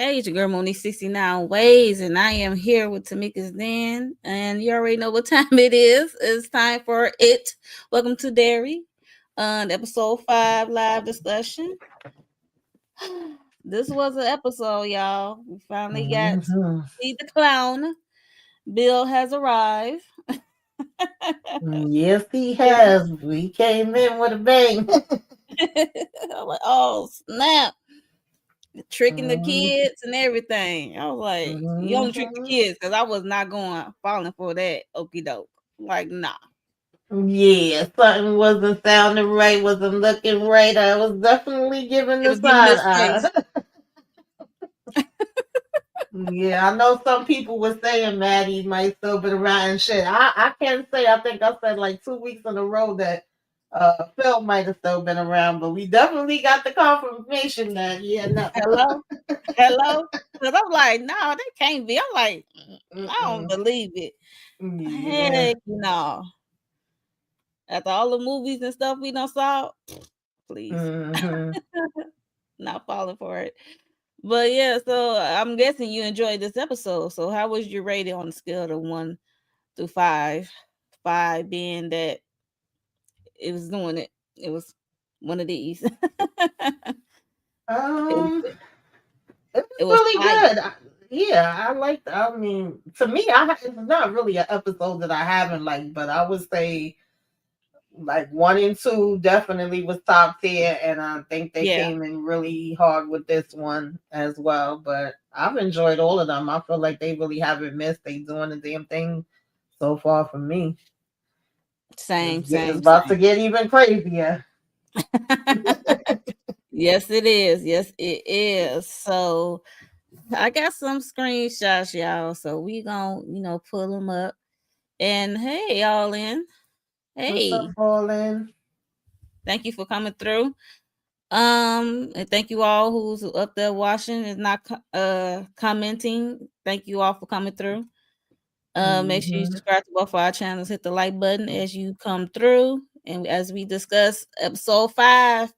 Hey, it's your girl Monique 69 Ways, and I am here with Tamika's Den. And you already know what time it is. It's time for it. Welcome to Derry, episode 5 live discussion. This was an episode, y'all. We finally got to Hmm. see the clown. Bill has arrived. Yes, he Yeah. has. We came in with a bang. I'm like, oh, snap. Tricking the Mhm, kids and everything. I was like, you only trick the mhm. kids because I was not going falling for that okie doke. Like, nah. Yeah, something wasn't sounding right, wasn't looking right. I was definitely giving It the was giving side this face. eye. Yeah, I know some people were saying Maddie might still been around and shit. I can't say. I think I said like 2 weeks in a row that Phil might have still been around, but we definitely got the confirmation that yeah, no. Hello? Hello? Because I'm like, no, they can't be. I'm like, I don't Mm-mm. believe it. Yeah. Heck no. After all the movies and stuff we done saw, please. Hmm. Not falling for it. But yeah, so I'm guessing you enjoyed this episode. So how was your rating on the scale of 1 through 5? 5 being that it was doing it. It was one of these. it, was, Um, it it was was really fire. good. Yeah, I liked. I mean, to me, it's not really an episode that I haven't liked, but I would say like 1 and 2 definitely was top tier, and I think they Yeah, came in really hard with this one as well. But I've enjoyed all of them. I feel like they really haven't missed. They doing the damn thing so far for me. same, It's same, about to same. get even crazier. Yes, it is. Yes, it is. So I got some screenshots, y'all. So we gonna, pull them up. And hey, y'all in. What's up, Hey, Fallen? thank you for coming through. And thank you all who's up there watching and not commenting. Thank you all for coming through. Make sure you Hmm. subscribe to both of our channels. Hit the like button as you come through. And as we discuss episode 5,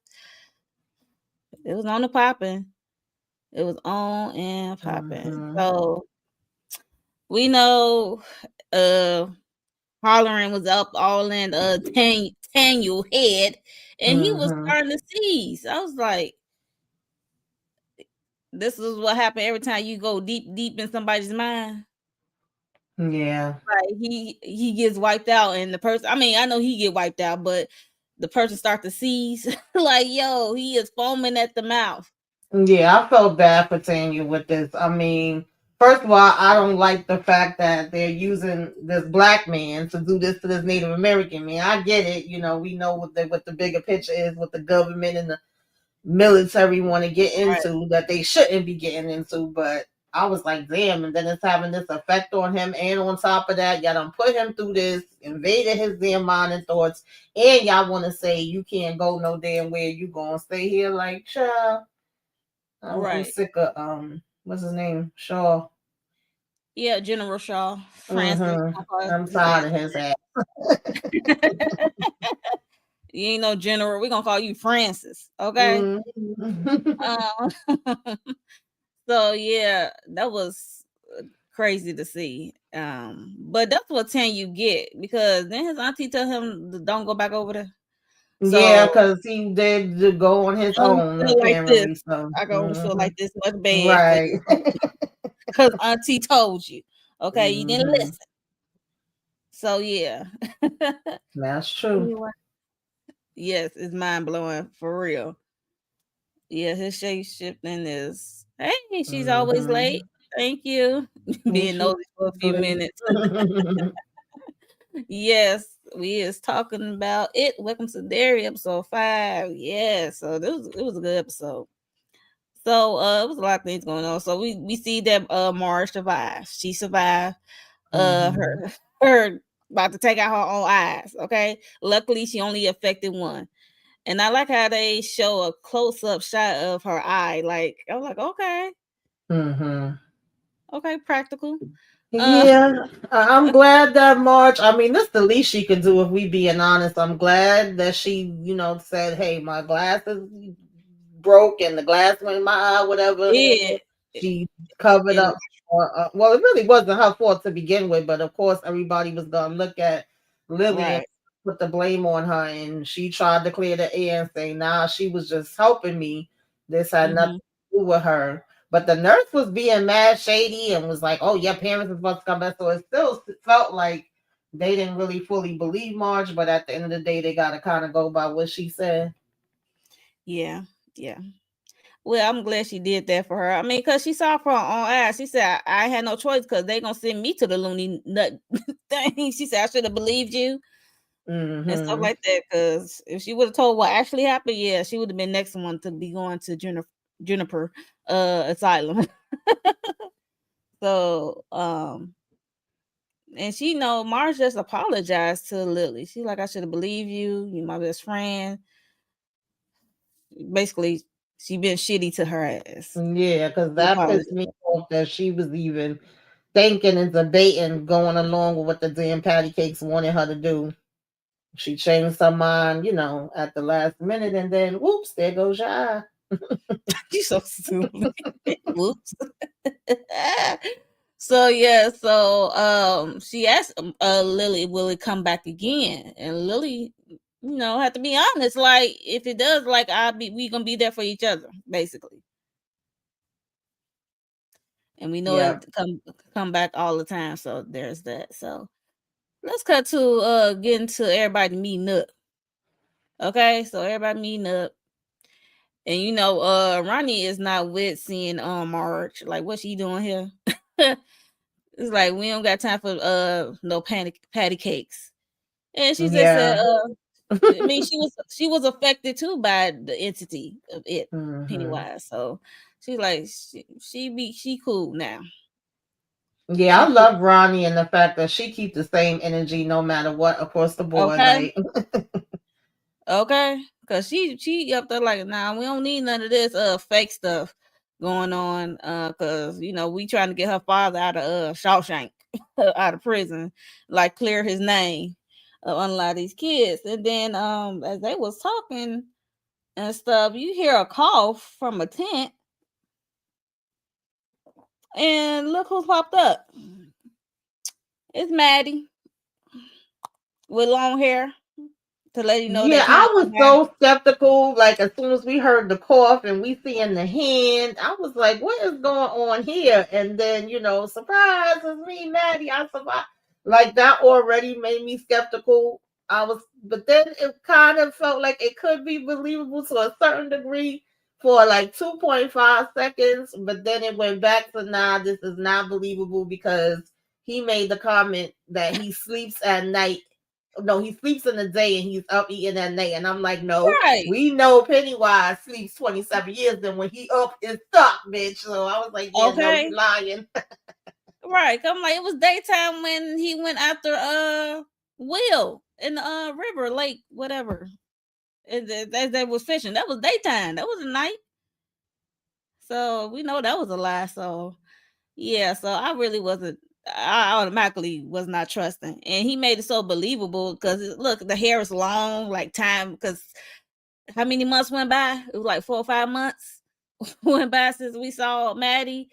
it was on the popping. It was on and popping. Hmm. So we know uh hollering was up all in Daniel head, and he was Hmm. starting to seize. I was like, this is what happened every time you go deep, deep in somebody's mind. Yeah. Like he gets wiped out, and the person. I mean, I know he get wiped out, but the person start to seize. Like, yo, he is foaming at the mouth. Yeah, I felt bad for Tanya with this. I mean, first of all, I don't like the fact that they're using this black man to do this to this Native American man. I get it, we know what the bigger picture is, what the government and the military want to get Right, into that they shouldn't be getting into, but I was like, damn, and then it's having this effect on him, and on top of that, y'all done put him through this, invaded his damn mind and thoughts, and y'all want to say you can't go no damn where, you gonna stay here like, child. I'm right. sick of what's his name? Shaw. Yeah, General Shaw, Francis. Mm-hmm. I'll call I'm his ass tired of his ass. You ain't no general. We're gonna call you Francis, okay? Mm-hmm. Um, so yeah, that was crazy to see. But that's what 10 you get because then his auntie tell him don't go back over there. Yeah, So because he did to go on his I don't own feel like this. apparently. So I don't feel hmm like this much bad for right. you because auntie told you. Okay, you didn't Hmm. listen. So yeah. That's true. Anyway, yes, it's mind blowing for real. Yeah, his shape shifting is hey, she's always late. Hmm. Thank you. Being She nosy for a few late. minutes. Yes, we is talking about it. Welcome to Derry, episode 5. Yeah, so it was a good episode. So it was a lot of things going on. So we see that Marge survived. She survived Hmm. her about to take out her own eyes. Okay. Luckily she only affected one. And I like how they show a close up shot of her eye. Like I was like, okay, Hmm. okay, practical. Uh Yeah, I'm glad that March. I mean, this the least she could do if we being honest. I'm glad that she, said, "Hey, my glasses broke and the glass went in my eye, whatever." yeah. She covered And up. Well, it really wasn't her fault to begin with, but of course, everybody was gonna look at Lily and right. put the blame on her, and she tried to clear the air and say, "Nah, she was just helping me. This had nothing Mhm. to do with her." But the nurse was being mad shady and was like, "Oh, your parents is supposed to come back." So it still felt like they didn't really fully believe Marge, but at the end of the day, they gotta kind of go by what she said. Yeah. Yeah. Well, I'm glad she did that for her. I mean, cause she saw for her own eyes. She said, "I had no choice because they gonna send me to the loony nut thing." She said, "I should have believed you and stuff Hmm. like that." Cause if she would have told what actually happened, yeah, she would have been next one to be going to Juniper asylum. So, and she know Mars just apologized to Lily. She like, "I should have believed you. You my best friend." Basically, she been shitty to her ass. Yeah, because She that apologized. pissed me off that she was even thinking and debating going along with what the damn patty cakes wanted her to do. She changed her mind, at the last minute, and then whoops, there goes your eye. She's so stupid. Whoops. So yeah, so she asked Lily, will it come back again? And Lily, had to be honest. Like if it does, like we gonna be there for each other, basically. And we know Yeah. it come back all the time. So there's that. So let's cut to getting to everybody meeting up. Okay, so everybody meeting up. And Ronnie is not with seeing Marge. Like what's she doing here? It's like we don't got time for no panic patty cakes. And she just said, Yeah. I mean she was affected too by the entity of it, Hmm. Pennywise. So she's like she cool now. Yeah, She I cool. love Ronnie and the fact that she keeps the same energy no matter what across the board. Okay. Like, Okay. Cause she up there like, nah, we don't need none of this fake stuff going on. Cause we trying to get her father out of Shawshank, out of prison, like clear his name of unlike these kids. And then as they was talking and stuff, you hear a call from a tent, and look who popped up. It's Maddie with long hair to let you know yeah, that Penny I was so skeptical. Like, as soon as we heard the cough and we seeing the hand, I was like, "What is going on here?" And then, surprise, it's me, Maddie. I survived. Like that already made me skeptical. But then it kind of felt like it could be believable to a certain degree for like 2.5 seconds. But then it went back to, nah, this is not believable because he made the comment that he sleeps at night. No, he sleeps in the day and he's up eating at night. And I'm like, no, right. we know Pennywise sleeps 27 years. Then when he up, it's stuck, bitch. So I was like, yeah, no, you Okay. lying. Right. I'm like, it was daytime when he went after Will in the river, lake, whatever. As they was fishing. That was daytime. That was a night. So we know that was a lie. So yeah, so I really wasn't I automatically was not trusting. And he made it so believable because look, the hair is long, like time because how many months went by? It was like 4 or 5 months went by since we saw Maddie,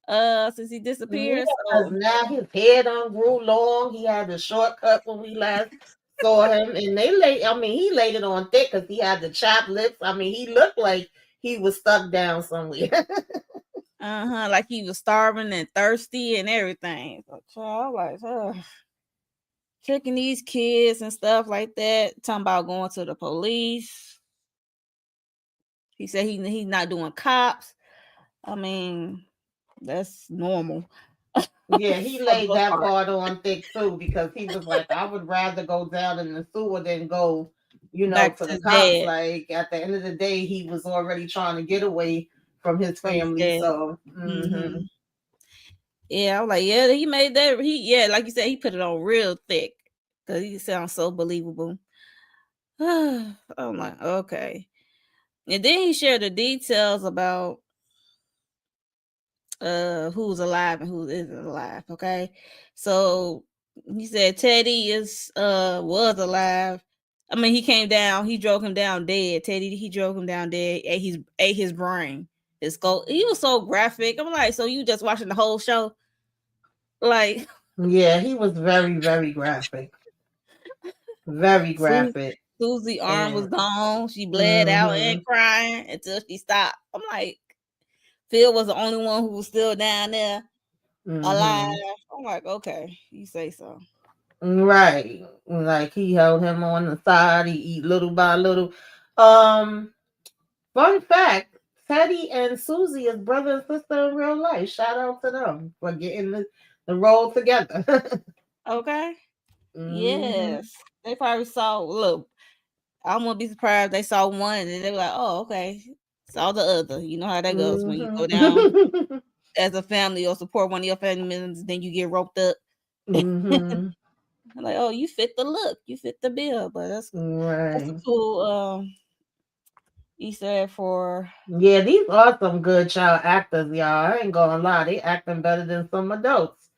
since he Yeah, disappeared. because So now his hair done grew long. He had the shortcut when we last saw him. And he laid it on thick because he had the chapped lips. I mean, he looked like he was stuck down somewhere. like he was starving and thirsty and everything. So child, I was like, tricking these kids and stuff like that. Talking about going to the police. He said he's not doing cops. I mean, that's normal Yeah, he for the laid most that part. part on thick too because he was like, I would rather go down in the sewer than go, Back to to the his cops. dad, Like at the end of the day, he was already trying to get away from his from his family. dad. So, Hmm. Yeah, I was like, yeah, he made that. Yeah, like you said, he put it on real thick because he sounds so believable. I'm like, okay. And then he shared the details about who's alive and who isn't alive. Okay, so he said Teddy was alive. I mean, he came down. He drove him down dead. Teddy, he drove him down dead. Ate his brain. His go, he was so graphic. I'm like, so you just watching the whole show? Like, Yeah, he was very, very graphic. Very Su- graphic. Susie arm was And gone. She bled out and mm-hmm. crying until she stopped. I'm like, Phil was the only one who was still down there alive. Mm-hmm. I'm like, okay, you say so. Right. Like he held him on the side, he eat little by little. Um, Fun fact, Teddy and Susie is brother and sister in real life. Shout out to them for getting the role together. Okay. hmm Yes. They probably saw, look, I wouldn't be surprised if they saw one and they were like, oh, okay. Saw the other. You know how that goes when you go down hmm as a family or support one of your family members, then you get roped up. hmm Like, oh, you fit the look, you fit the bill. But that's a Right. cool Easter egg for. Yeah, these are some good child actors, y'all. I ain't gonna lie, they acting better than some adults.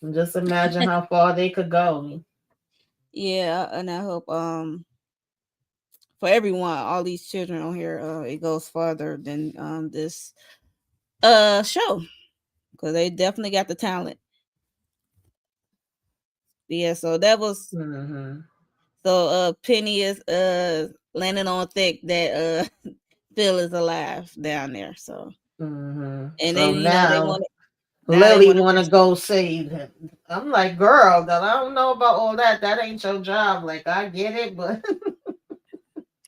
And just imagine how far they could go. Yeah, and I hope for everyone, all these children on here, it goes farther than this show because they definitely got the talent. Yeah, so that was hmm so Penny is landing on thick that Phil is alive down there. So and they So they now want now they Lily want to want to go save him. I'm like, girl, that I don't know about all that. That ain't your job. Like, I get it, but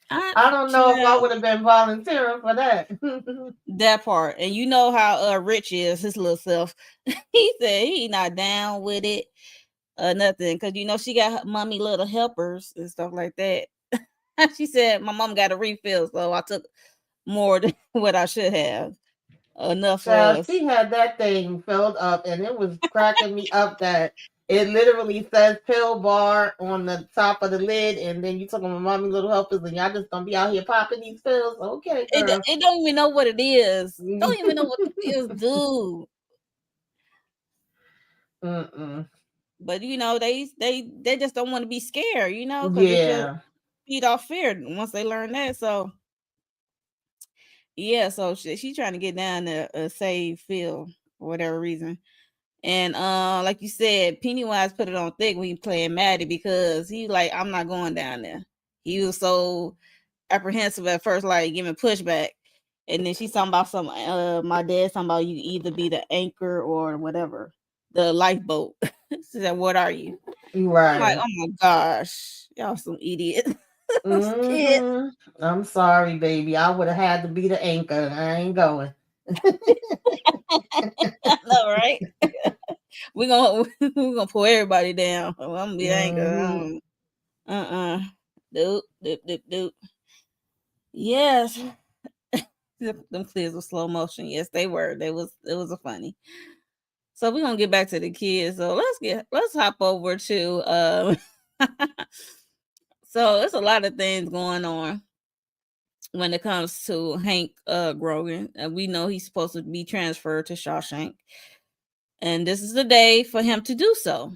I I don't know if I child would have been volunteering for that. that part. And you know how Rich is, his little self. He said he not down with it or nothing. Cause you know she got mommy little helpers and stuff like that. She said my mom got a refill, so I took more than what I should have. Enough for Child, us. she had that thing filled up, and it was cracking me up that it literally says pill bar on the top of the lid, and then you talking about mommy little helpers, and y'all just gonna be out here popping these pills. Okay, girl. It don't even know what it is. Don't even know what the pills do. Mm-mm. But you know, they just don't want to be scared, you know, because it should Yeah. feed off fear once they learn that. So yeah, so she trying to get down to save Phil for whatever reason. And like you said, Pennywise put it on thick when he playing Maddie because he like, I'm not going down there. He was so apprehensive at first, like giving pushback. And then she's talking about some my dad's talking about you either be the anchor or whatever. The lifeboat. She said, what are you? I'm like, Right. oh my gosh, y'all some idiots. Those kids. hmm I'm sorry, baby. I would have had to be the anchor. I ain't going. I know, right? We're gonna we're gonna pull everybody down. I'm gonna be the anchor. hmm Uh-uh. Doop, doop, doop, doop. Yes. Them kids were slow motion. Yes, they were. They was it was a funny. So we're gonna get back to the kids. So let's hop over to so there's a lot of things going on when it comes to Hank Grogan. We know he's supposed to be transferred to Shawshank. And this is the day for him to do so.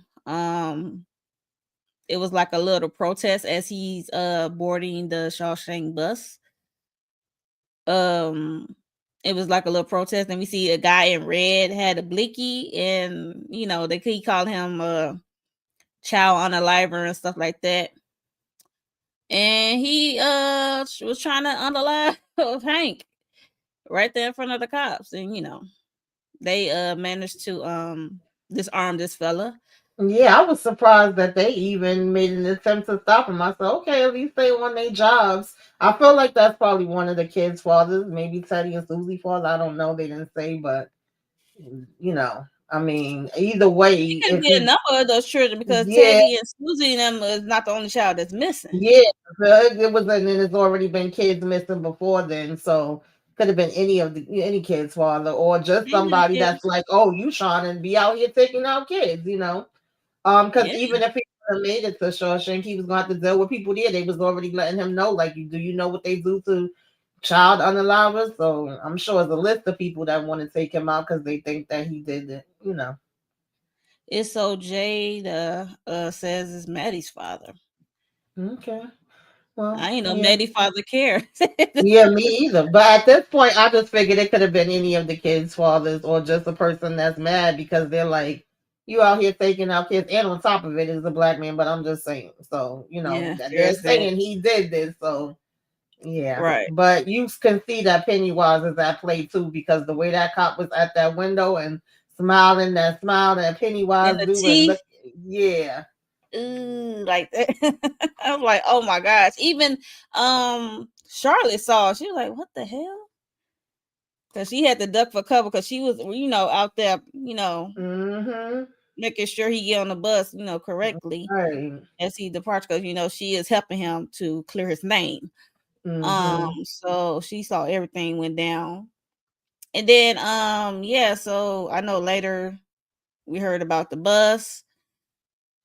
It was like a little protest as he's boarding the Shawshank bus. Um it was like a little protest, and we see a guy in red had a blicky, and you know they he called him child unaliver and stuff like that. And he was trying to unalive Hank right there in front of the cops, and you know they managed to disarm this fella. Yeah, I was surprised that they even made an attempt to stop him. I said, okay, at least they on their jobs. I feel like that's probably one of the kids' fathers, maybe Teddy and Susie father. I don't know. They didn't say, but I mean, either way, It could if be a he, number of those children because yeah, Teddy and Susie and them is not the only child that's missing. yeah, it was, and there's already been kids missing before then, so could have been any kid's father or just Ain't no somebody kids. that's like, oh, you Sean and be out here taking out kids. Because Yeah, even if he would have made it to Shawshank, he was going to have to deal with people there. They was already letting him know, like, do you know what they do to child unalivers? So I'm sure there's a list of people that want to take him out because they think that he did it. it's so Jade says it's Maddie's father. Okay. Well, I ain't know yeah. Maddie father care. Yeah, me either. But at this point, I just figured it could have been any of the kids' fathers or just a person that's mad because they're like, you out here taking out kids, and on top of it is a black man. But I'm just saying, so Yeah, that they're there's that. saying he did this, so yeah. Right. But you can see that Pennywise is at play too because the way that cop was at that window and smiling, that smile that And Pennywise the do, and teeth, look, yeah. ooh, like that. I was like, oh my gosh. Even Charlotte saw. She was like, what the hell? Because she had to duck for cover because she was, out there, Mm-hmm. making sure he get on the bus, correctly Right. as he departs. Because she is helping him to clear his name. Mm-hmm. So she saw everything went down. And then yeah, so I know later we heard about the bus.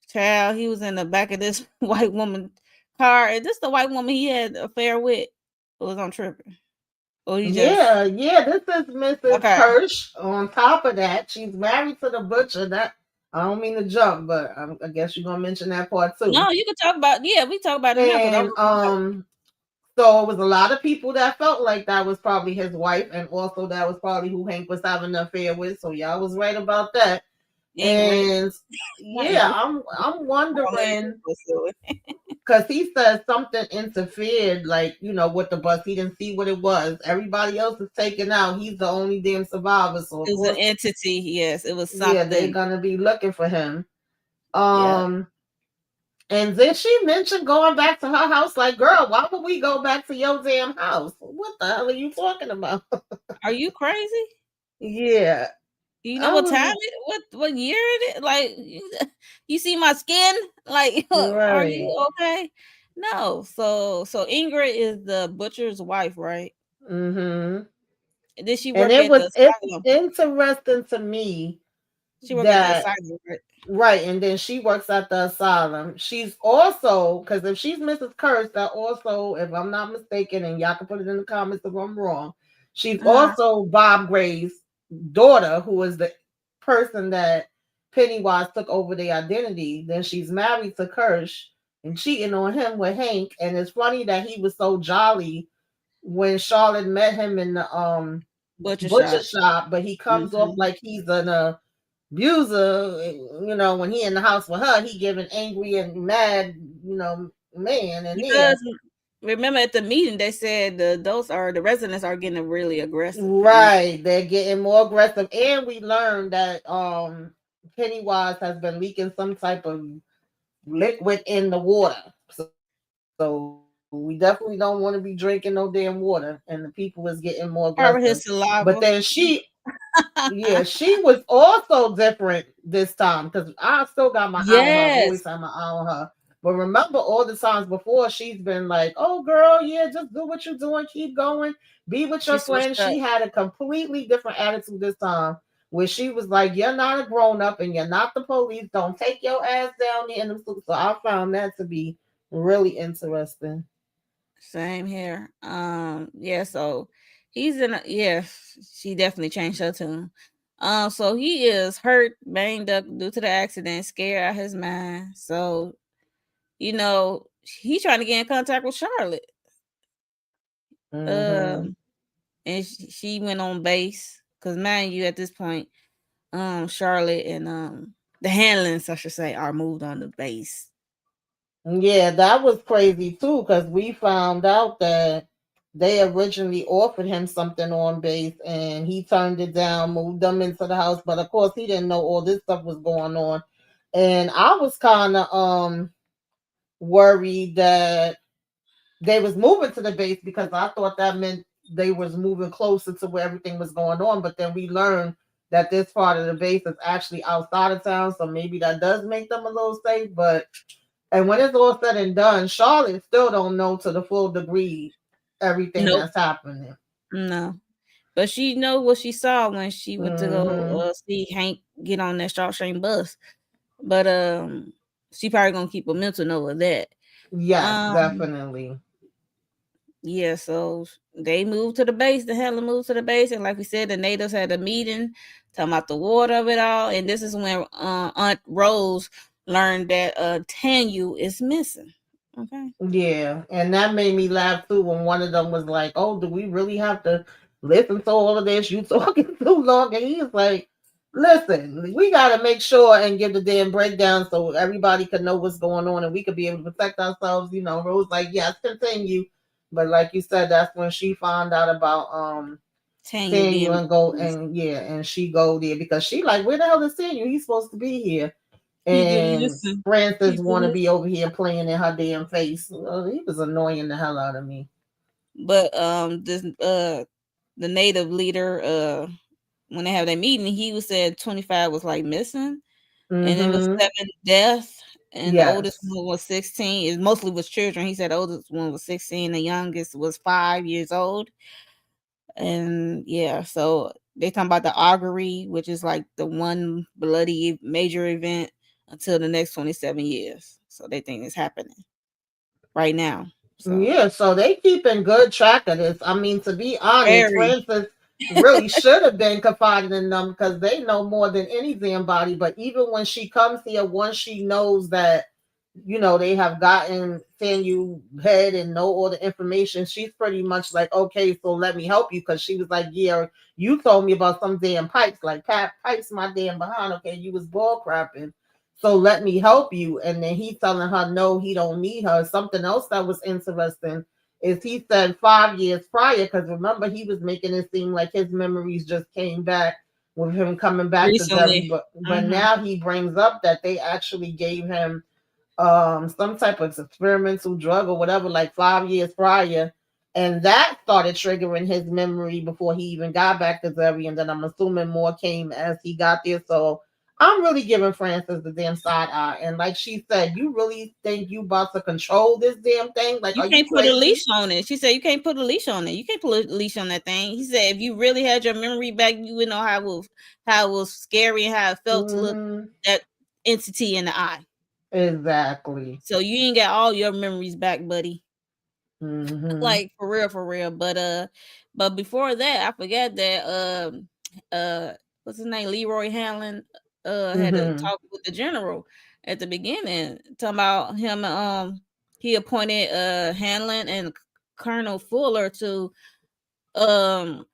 Child, he was in the back of this white woman car. Is this the white woman he had an affair with? Or was on tripping? Or he just Yeah, yeah, this is Mrs. okay. Kirsch. On top of that, she's married to the butcher. That I don't mean to jump, but I guess you're gonna mention that part too. No, you can talk about we talk about it now because I was And so it was a lot of people that felt like that was probably his wife, and also that was probably who Hank was having an affair with. So y'all was right about that. Ingrid. And Not yeah, Ingrid. I'm Oh, Ingrid wondering was silly. because he said something interfered, like with the bus. He didn't see what it was. Everybody else is taken out. He's the only damn survivor. So It of was an course, entity, yes. It was yeah, they're something. gonna be looking for him. Yeah. Um, and then she mentioned going back to her house. Like, girl, why would we go back to your damn house? What the hell are you talking about? Are you crazy? Yeah, You know I what time was it? What year it is? Like you see my skin? Like, are right. you okay? No. So Ingrid is the butcher's wife, right? Mm-hmm. Did she And work at the it's asylum? interesting to me She work at the that asylum, right? right, and then she works at the asylum. She's also, because if she's Mrs. Curse, that also, if I'm not mistaken, and y'all can put it in the comments if I'm wrong, she's Uh-huh. also Bob Gray's daughter, who is the person that Pennywise took over the identity. Then she's married to Kirsch and cheating on him with Hank. And it's funny that he was so jolly when Charlotte met him in the Butcher butcher shop. shop, but he comes off Hmm. like he's an abuser. When he in the house with her, he giving angry and mad, man in Because there. remember at the meeting they said the residents are getting really aggressive. And Right, they're getting more aggressive, and we learned that Pennywise has been leaking some type of liquid in the water. So we definitely don't want to be drinking no damn water, and the people is getting more aggressive. But probably then his saliva. yeah, she was also different this time because I still got my eye on her. I've always Yes. had my eye on her. But remember all the times before she's been like, oh girl, yeah, just do what you're doing, keep going, be with She your switched friends. up. She had a completely different attitude this time where she was like, you're not a grown up and you're not the police. Don't take your ass down there in the suit. So I found that to be really interesting. Same here. Yeah, so he's in yeah, she definitely changed her tune. So he is hurt, banged up due to the accident, scared out his mind. So, he's trying to get in contact with Charlotte. Mm-hmm. Um, and she went on base. Cause mind you, at this point, Charlotte and the Hanlons, I should say, are moved on the base. Yeah, that was crazy too, because we found out that they originally offered him something on base and he turned it down, moved them into the house. But of course, he didn't know all this stuff was going on. And I was kind of worried that they was moving to the base because I thought that meant they was moving closer to where everything was going on. But then we learned that this part of the base is actually outside of town, so maybe that does make them a little safe. But and when it's all said and done, Charlotte still don't know to the full degree everything Nope, that's happening. no. But she know what she saw when she went to go Mm-hmm. see Hank get on that Shawshank bus. But she probably gonna keep a mental note of that. Yes, Um, definitely. yeah, so they moved to the base. The Helen moved to the base, and like we said, the natives had a meeting talking about the water of it all. And this is when Aunt Rose learned that Tanu is missing. Okay. Yeah, and that made me laugh too when one of them was like, "Oh, do we really have to listen to all of this? You talking too long." And he's like, "Listen, we got to make sure and give the damn breakdown so everybody can know what's going on and we could be able to protect ourselves." You know, Rose like, "Yes, continue," but like you said, that's when she found out about Tanya Samuel being and go released. and yeah, and she go there because she like, "Where the hell is Samuel? He's supposed to be here." He didn't And listen. Francis He want to didn't be over here playing in her damn face. He was annoying the hell out of me. But this the native leader when they have that meeting, he was said 25 was like missing, and it was Mm-hmm. 7 deaths, and the oldest Yes. one was 16. It mostly was children. He said the oldest one was 16, the youngest was 5 years old, and yeah, so they talking about the augury, which is like the one bloody major event until the next 27 years. So they think it's happening right now. So Yeah, so they keeping good track of this. I mean, to be honest, very. Francis really should have been confiding in them because they know more than any damn body. But even when she comes here, once she knows that, they have gotten Samuel head and know all the information, she's pretty much like, okay, so let me help you. Because she was like, yeah, you told me about some damn pipes, like pipes my damn behind. Okay, you was ball crapping. So let me help you. And then he telling her no, he don't need her. Something else that was interesting is he said 5 years prior, because remember he was making it seem like his memories just came back with him coming back to Derry, Recently. but Mhm. now he brings up that they actually gave him some type of experimental drug or whatever like 5 years prior, and that started triggering his memory before he even got back to Derry, and then I'm assuming more came as he got there. So I'm really giving Frances the damn side eye, and like she said, you really think you about to control this damn thing? Like, You are you can't put a leash crazy? on it. She said you can't put a leash on it. You can't put a leash on that thing. He said if you really had your memory back, you would know how it was scary and how it felt to look Mm-hmm. that entity in the eye. Exactly. So you ain't got all your memories back, buddy. Mm-hmm. Like for real. But before that, I forgot that uh what's his name? Leroy Hamlin had to Mm-hmm. talk with the general at the beginning, talking about him he appointed Hamlin and Colonel Fuller to um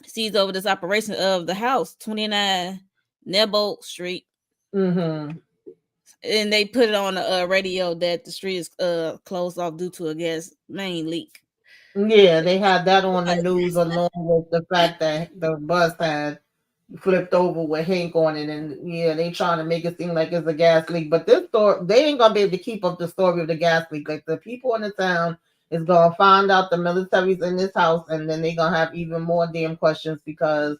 seize over this operation of the house, 29 Nebolt Street. Mm-hmm. And they put it on the radio that the street is closed off due to a gas main leak. Yeah, they had that on the news along with the fact that the bus had flipped over with Hank on it, and yeah, they trying to make it seem like it's a gas leak. But this story, they ain't gonna be able to keep up the story of the gas leak. Like the people in the town is gonna find out the military's in this house, and then they gonna have even more damn questions because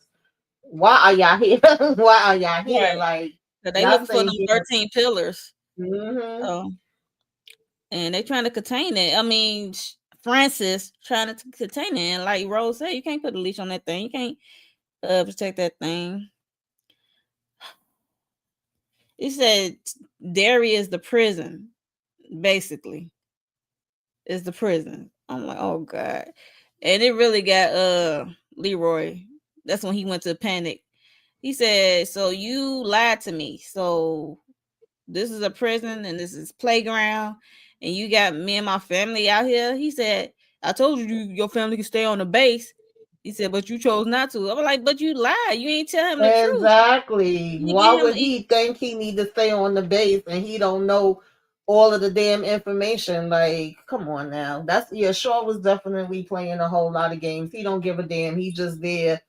why are y'all here? Why are y'all here? Right. Like So they y'all looking for saying, them 13 pillars. mm-hmm, So and they trying to contain it. I mean, Francis trying to contain it, and like Rose said, you can't put a leash on that thing. You can't protect that thing. He said Derry is the prison, basically. Is the prison. I'm like, oh god, and it really got Leroy. That's when he went to panic. He said, "So you lied to me. So this is a prison and this is playground, and you got me and my family out here." He said, "I told you your family can stay on the base." He said, "But you chose not to." I was like, "But you lied. You ain't tell him the truth. exactly. You Why get him." would he think he need to stay on the base and he don't know all of the damn information? Like, come on now. That's yeah, Shaw was definitely playing a whole lot of games. He don't give a damn. He just there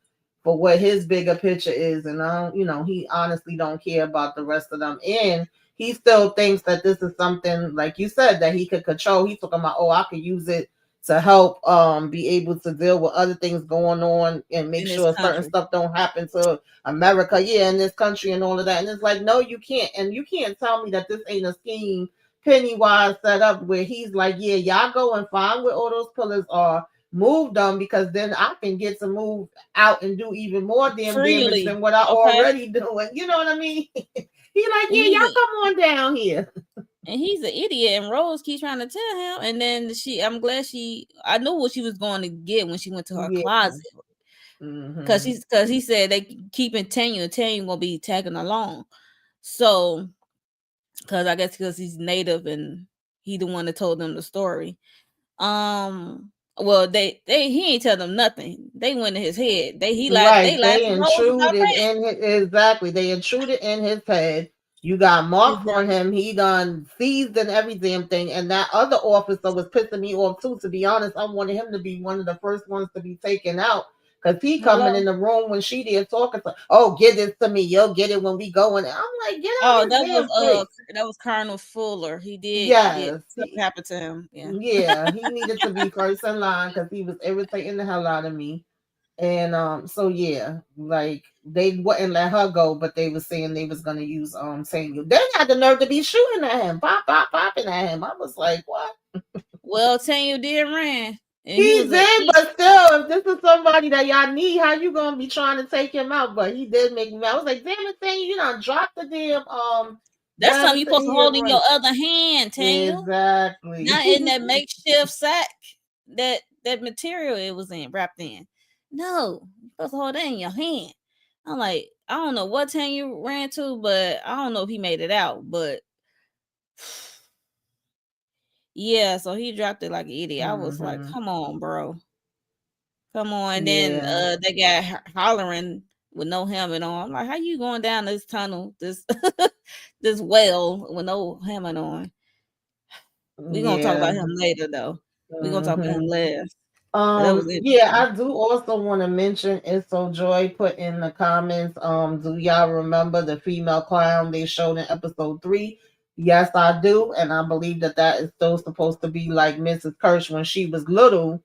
for what his bigger picture is, and I don't, he honestly don't care about the rest of them. And he still thinks that this is something, like you said, that he could control. He's talking about, oh, I could use it to help be able to deal with other things going on and make in this sure certain country. stuff don't happen to America, yeah, in this country and all of that. And it's like, no, you can't. And you can't tell me that this ain't a scheme Pennywise set up where he's like, yeah, y'all go and find where all those pillars are, move them because then I can get to move out and do even more damn damage Freely, than what I okay? already doing. You know what I mean? He like, And yeah, he's y'all a come on down here. and he's an idiot. And Rose keeps trying to tell him. And then I'm glad I knew what she was going to get when she went to her Yeah. closet. Cause Mm-hmm. he said they keep in Tanya. Tanya gonna be tagging along. So, cause I guess because he's native and he the one that told them the story. Well, they he ain't tell them nothing. They went in his head. They Right, lied they to Rose about intruded that. in his, exactly. They intruded in his head. You got marks on Exactly. him. He done seized and every damn thing. And that other officer was pissing me off too. To be honest, I wanted him to be one of the first ones to be taken out because he coming Hello. in the room when she there talking to. Oh, give this to me. You'll get it when we go in. I'm like, get Oh, out his damn face. that was Colonel Fuller. He did get Yes, something happened to him. Yeah. yeah, he needed to be first in line because he was irritating the hell out of me. And so yeah, like they wouldn't let her go, but they was saying they was gonna use Samuel. They had the nerve to be shooting at him, popping at him. I was like, what? Well, Tanya did ran, and he He was a did, but still, if this is somebody that y'all need, how you gonna be trying to take him out? But he did make me mad. I was like, damn it, Tanya, you done dropped the damn that's gun something you supposed sitting to here hold in your right. other hand, Tanya. Exactly. Not in that makeshift sack that material it was in, wrapped in. No, you're supposed to hold that in your hand. I'm like, I don't know what town you ran to, but I don't know if he made it out. But yeah, so he dropped it like an idiot. I was like, Hmm. come on, bro. Come on. And then Yeah. they got hollering with no helmet on. I'm like, how you going down this tunnel, this this well with no helmet on? We're gonna talk Yeah. about him later though. We're gonna talk about him Hmm. last. But that was Yeah, interesting. I do also want to mention It's So Joy put in the comments. Do y'all remember the female clown they showed in episode 3? Yes, I do, and I believe that that is still supposed to be like Mrs. Kirsch when she was little,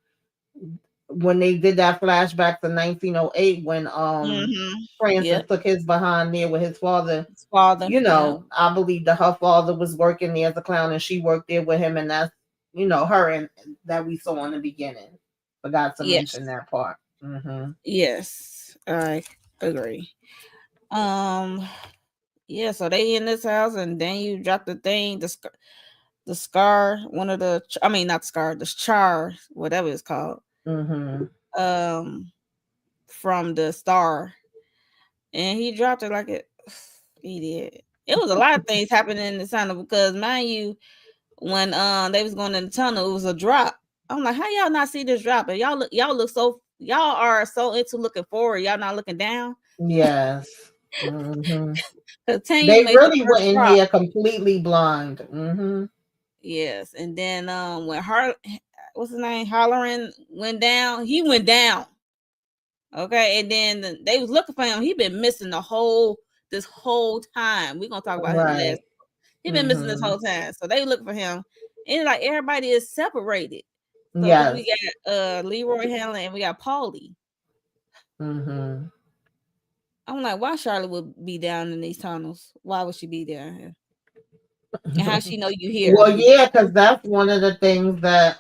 when they did that flashback to 1908 when Mm-hmm. Francis Yep. took his behind there with his father. His father. You Yep. know, I believe that her father was working there as a clown and she worked there with him, and that's, her and that we saw in the beginning. Forgot to Yes. mention that part. Hmm. Yes. I agree. Um. Yeah. So they in this house, and then you drop the thing, the scar, one of the, I mean, not the scar, the char, whatever it's called. Hmm. Um. From the star, and he dropped it like it. He did. It was a lot of things happening in the tunnel because, mind you, when they was going in the tunnel, it was a drop. I'm like, how y'all not see this drop? And y'all look so, y'all are so into looking forward. Y'all not looking down. Yes. Hmm. Cause Tanya They made the really went first in drop. here completely blind. Hmm. Yes, and then when what's his name, Hollering went down, he went down. Okay, and then they was looking for him. He been missing this whole time. We gonna talk about him last. Right. He been missing this Hmm. whole time. So they looking for him, and like everybody is separated. So because we Yes. got Leroy Hamlin and we got Paulie. Hmm. I'm like, why Charlotte would be down in these tunnels? Why would she be down here? And how she know you here? Well, yeah, because that's one of the things that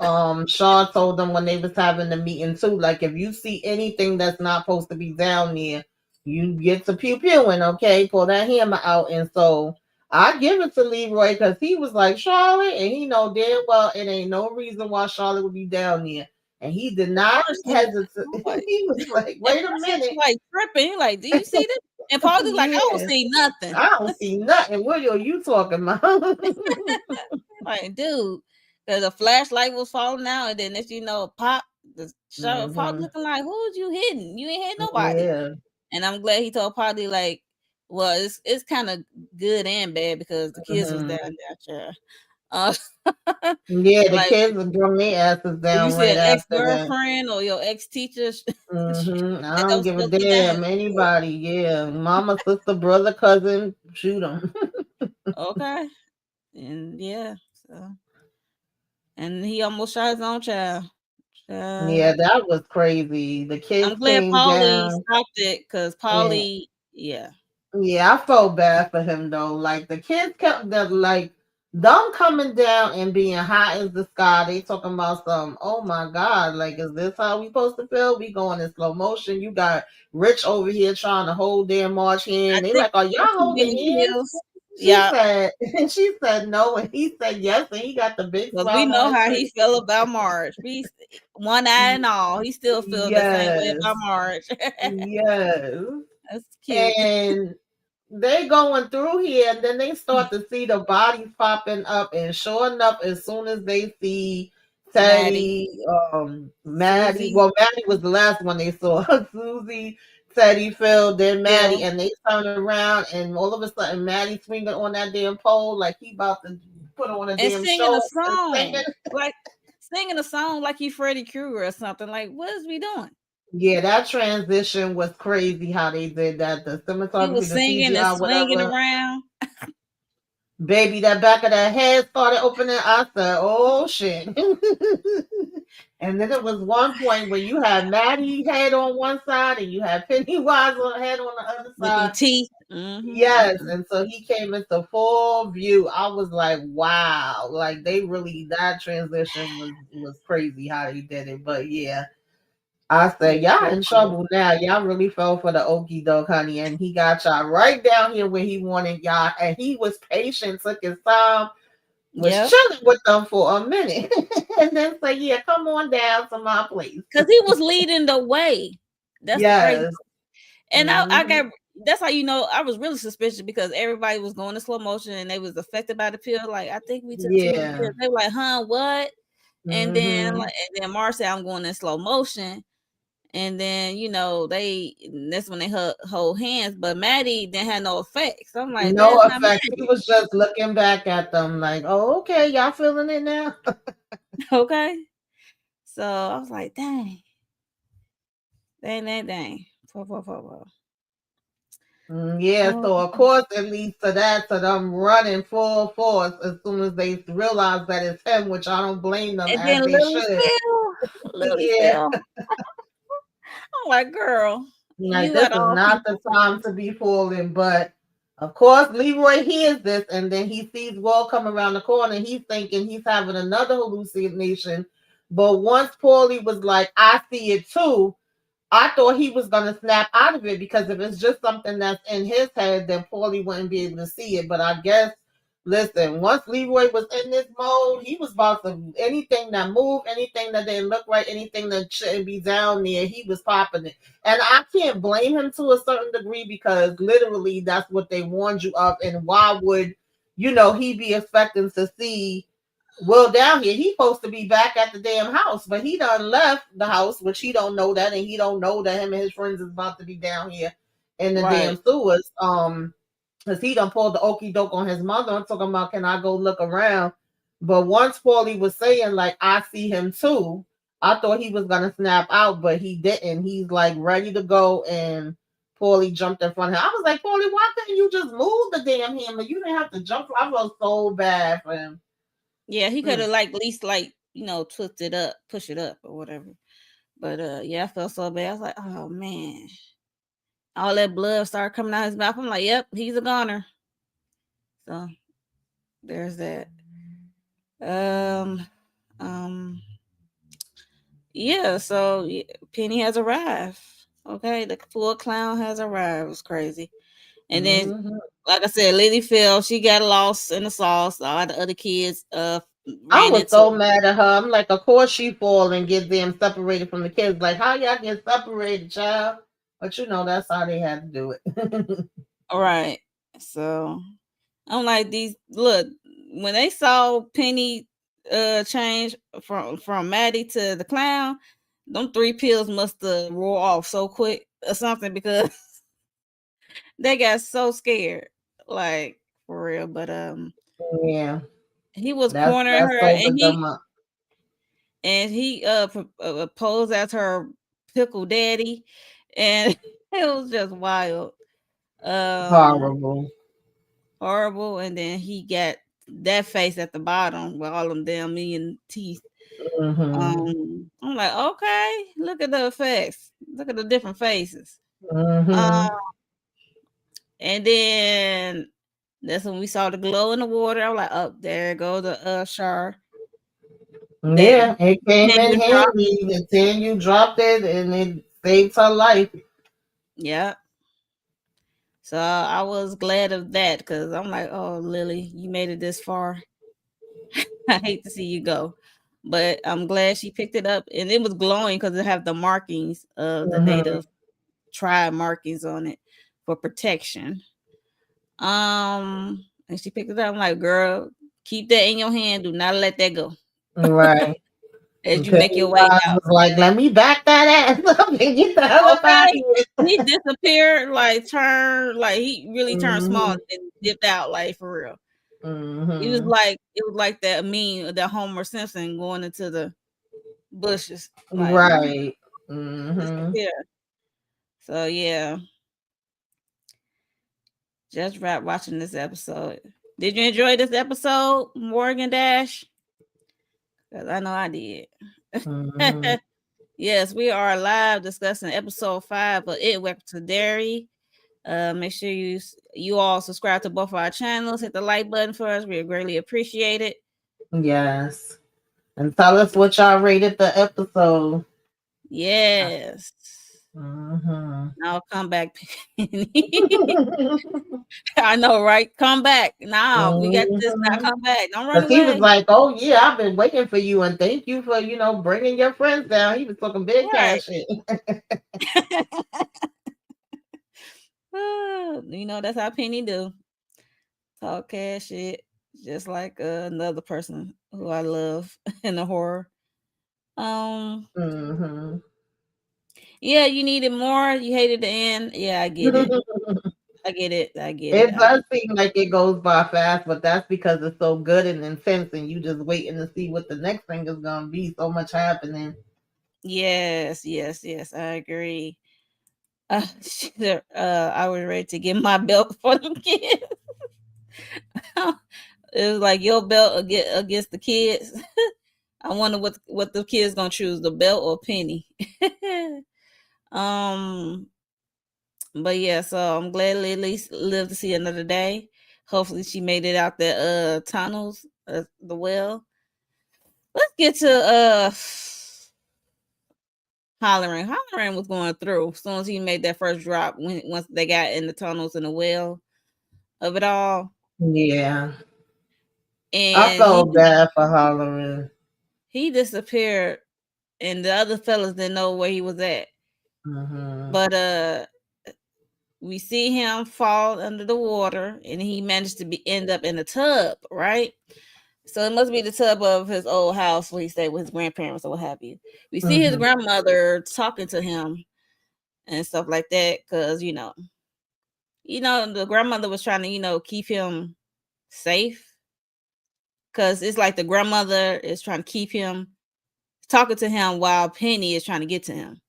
Shaw told them when they was having the meeting too. Like, if you see anything that's not supposed to be down there, you get to pew pewing, okay? Pull that hammer out. And so I give it to Leroy because he was like Charlotte, and he know damn well it ain't no reason why Charlotte would be down there, and he did not First, hesitate. I'm like, He was like, at "Wait a first he minute, was like tripping. He like, do you see this? And Paulie's like, I don't yeah, see nothing. I don't see nothing. What are you talking about?" Like, dude, because the flashlight was falling out, and then if you know, pop, the show Pop Hmm. looking like, who's you hitting? You ain't hit nobody. Yeah. And I'm glad he told Polly like, well, it's kind of good and bad because the kids was Hmm. down there. Uh, Yeah, the like, kids would drum their asses if you down see right an ex after that. girlfriend or your ex teacher I that don't was give a supposed to be down here, damn anybody. Yeah, mama, sister, brother, cousin, shoot them. okay, and yeah, so and he almost shot his own child. Yeah, Child. that was crazy. The I'm kids glad came Polly down. stopped it because And Polly, yeah. yeah, I felt bad for him though. Like the kids kept that like them coming down and being hot as the sky. They talking about some. Oh my god! Like, is this how we supposed to feel? We going in slow motion. You got Rich over here trying to hold their March I hand. They think like, are he got y'all too holding many hands? kills. She Yeah, said. She said no, and he said yes, and he got the big because we smile on know his how he face. felt about Marge. We one eye and all, he still feels the same way Yes, about Marge. yes, That's cute. and they going through here, and then they start to see the bodies popping up, and sure enough, as soon as they see Maddie, Teddy, Maddie, Susie, well, Maddie was the last one they saw. Susie, Teddy, Phil, then Maddie, Phil, and they turn around, and all of a sudden, Maddie swinging on that damn pole like he about to put on a and damn singing a show and singing. song like singing a song like he Freddy Krueger or something. Like, what is we doing? Yeah, that transition was crazy how they did that. The He cinematography, was the singing and CGI, swinging whatever. around. Baby, that back of that head started opening. I said, oh shit. And then it was one point where you had Maddie head on one side and you had Pennywise on head on the other With them side. teeth. Mm-hmm. Yes. And so he came into full view. I was like, wow. Like they really that transition was crazy how they did it. But yeah. I said, y'all in trouble now. Y'all really fell for the okey doke, honey. And he got y'all right down here where he wanted y'all. And he was patient, took his time, was Yep. chilling with them for a minute. And then say, yeah, come on down to my place. Because he was leading the way. That's the crazy. Yes. And I Hmm. got that's how you know I was really suspicious because everybody was going to slow motion and they was affected by the pill. Like, I think we took too many Yeah. pills. They were like, huh, what? Hmm. And then Mar said, I'm going in slow motion. And then, that's when they hold hands. But Maddie didn't have no effects. So I'm like, No that's not effect. He Maddie. was just looking back at them like, oh, okay, y'all feeling it now? Okay. So I was like, dang. Poor. Yeah, Oh, so of course it leads to that, to them running full force as soon as they realize that it's him, which I don't blame them and as then they should. Lily Yeah, fell. I'm like, girl, like you this got is all not the people. time to be fooling. But of course, Leroy hears this and then he sees Will come around the corner. He's thinking he's having another hallucination. But once Paulie was like, I see it too, I thought he was gonna snap out of it because if it's just something that's in his head, then Paulie wouldn't be able to see it. But I guess, listen, once Leroy was in this mode, he was about to anything that moved, anything that didn't look right, anything that shouldn't be down there, he was popping it. And I can't blame him to a certain degree because literally that's what they warned you of. And why would he be expecting to see Will down here? He supposed to be back at the damn house, but he done left the house, which he don't know that, and he don't know that him and his friends is about to be down here in the Right. damn sewers. Cause he done pulled the okey doke on his mother. I'm talking about, can I go look around? But once Paulie was saying like, I see him too, I thought he was gonna snap out, but he didn't. He's like ready to go, and Paulie jumped in front of him. I was like, Paulie, why couldn't you just move the damn hammer? You didn't have to jump. I felt so bad for him. Yeah, he could Mm. have like at least like twist it up, push it up or whatever. But yeah, I felt so bad. I was like, oh man, all that blood started coming out his mouth. I'm like, yep, he's a goner. So there's that. Um, um, yeah. So Penny has arrived. Okay, the full clown has arrived. It was crazy. And then, Mhm. like I said, Lily fell. She got lost in the sauce. All the other kids I ran was into so mad at her. I'm like, of course she fall and get them separated from the kids. Like, how y'all get separated, child? But that's how they had to do it. all right. So I'm like, these look, when they saw Penny change from Maddie to the clown, them three pills must have roar off so quick or something because they got so scared. Like for real. But Yeah, he was that's cornering that her sobered them up. and he posed as her pickle daddy and it was just wild. Um Horrible. Horrible. And then he got that face at the bottom with all them damn million teeth. Mhm. I'm like, okay, look at the effects. Look at the different faces. Um, Mhm. and then that's when we saw the glow in the water. I was like, oh, there go the Char that Yeah, it came in Daniel dropped. handy. The ten you dropped it, and it saved her life. Yeah. So I was glad of that because I'm like, oh, Lily, you made it this far. I hate to see you go. But I'm glad she picked it up and it was glowing because it have the markings of the Mhm. native tribe markings on it for protection. And she picked it up. I'm like, girl, keep that in your hand. Do not let that go Right. as And you make your way Pennywise out. was like, "Let me back that ass up and get the hell up out of Okay. here." He disappeared, like turned, like he really turned small Mhm. and dipped out, like for real. He was Mhm. like it was like that meme, that Homer Simpson going into the bushes, like Right. Mhm. disappear. So yeah, just wrap watching this episode. Did you enjoy this episode, Morgan Dash? Because I know I did. Mhm. Yes, we are live discussing episode 5 of It Went to Derry. Make sure you all subscribe to both of our channels. Hit the like button for us. We greatly appreciate it. Yes. And tell us what y'all rated the episode. Yes. Mhm. Now come back, Penny. I know, right? Come back. Now we got this. Now Mhm. come back. Don't run Cause he was away. like, "Oh yeah, I've been waiting for you, and thank you for bringing your friends down." He was talking big Right. cash shit. That's how Penny do. Talk cash shit. Just like another person who I love in the horror. Um, Mhm. yeah, you needed more. You hated the end. Yeah, I get it. I get it. I get it. It I does get seem like it goes by fast, but that's because it's so good and intense, and you just waiting to see what the next thing is gonna be. So much happening. Yes, yes, yes. I agree. I was ready to get my belt for the kids. It was like your belt against the kids. I wonder what the kids gonna choose, the belt or Penny. um, but yeah, so I'm glad Lily lived to see another day. Hopefully, she made it out the tunnels, the well. Let's get to hollering. Hollering was going through as soon as he made that first drop. Once they got in the tunnels and the well of it all, Yeah, I and felt bad for Halloween. he disappeared, and the other fellas didn't know where he was at. Hmm. But we see him fall under the water, and he managed to end up in a tub, right? So it must be the tub of his old house where he stayed with his grandparents or what have you. We see his Hmm. grandmother talking to him and stuff like that, because the grandmother was trying to keep him safe, because it's like the grandmother is trying to keep him talking to him while Penny is trying to get to him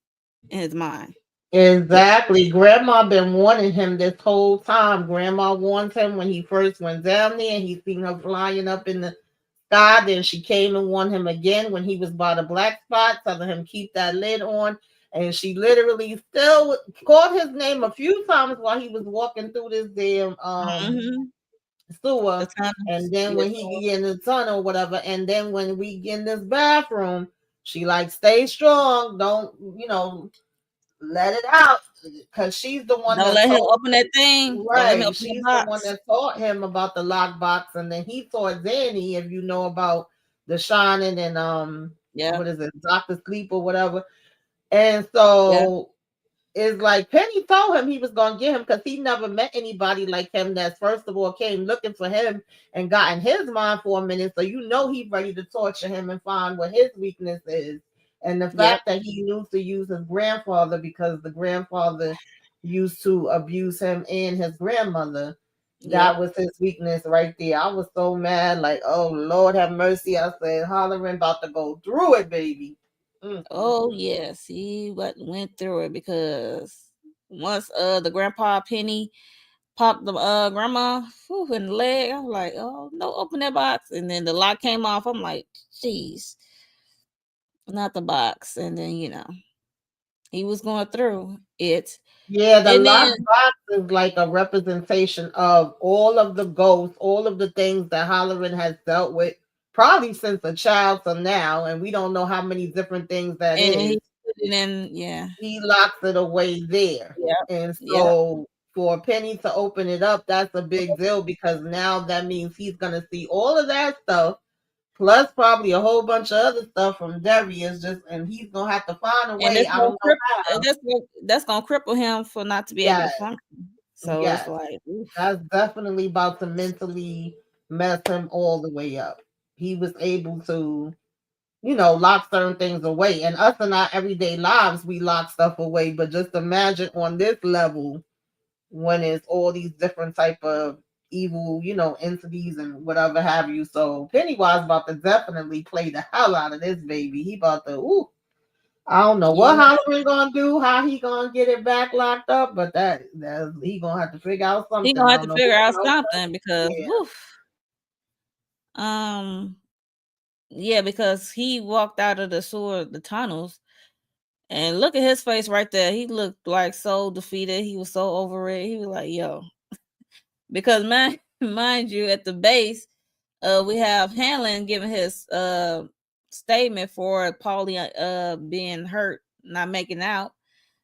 in his mind. Yeah. Exactly. Grandma been warning him this whole time. Grandma warned him when he first went down there and he seen her flying up in the sky. Then she came and warned him again when he was by the black spot, telling him keep that lid on. And she literally still called his name a few times while he was walking through this damn Mm-hmm. The sewer. tunnels. And then Yes. when he get in the tunnel or whatever, and then when we get in this bathroom, she like stay strong, don't let it out, because she's the one Don't that let him told open that thing. Don't let me right. open the She's the one box. that taught him about the lockbox, and then he taught Danny, if you know about the Shining and Yeah. what is it, Doctor Sleep or whatever. And Yeah. so it's like Penny told him he was gonna get him because he never met anybody like him that first of all came looking for him and got in his mind for a minute. So he's ready to torture him and find what his weakness is. And the Yep. fact that he knew to use his grandfather because the grandfather used to abuse him and his grandmother. Yep. That was his weakness right there. I was so mad, like, oh Lord have mercy. I said, hollering about to go through it, baby. Oh Mm. yes, he went through it, because once the grandpa Penny popped the grandma in the leg, I was like, oh no, open that box, and then the lock came off. I'm like, jeez, not the box, and then he was going through it, Yeah, the and locked then box is like a representation of all of the ghosts, all of the things that Halloran has dealt with, probably since a child to now, and we don't know how many different things that and he is. put it in, yeah, He locks it away there. yep, And yep, so for Penny to open it up, that's a big deal because now that means he's gonna see all of that stuff, plus probably a whole bunch of other stuff from Derry is just and he's gonna have to find a and way. I don't know how. that's gonna cripple him for not to be able to Yeah. function. So it's Yes, like, oof. that's definitely about to mentally mess him all the way up. He was able to, lock certain things away. And us in our everyday lives, we lock stuff away. But just imagine on this level when it's all these different type of evil, entities and whatever have you. So Pennywise about to definitely play the hell out of this baby. He about to, ooh, I don't know what Yeah, Halloween gonna do, how he gonna get it back locked up, but that's he gonna have to figure out he something. gonna I have don't to know who figure out else. something because, Yeah. woof. Um, yeah, because he walked out of the sewer, the tunnels, and look at his face right there. He looked like so defeated. He was so over it. He was like, "Yo," because man, mind you, at the base, we have Hanlon giving his statement for Paulie being hurt, not making out,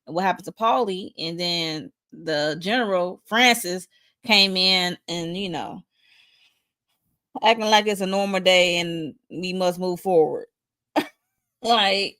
and what happened to Paulie, and then the general Francis came in and acting like it's a normal day and we must move forward. Like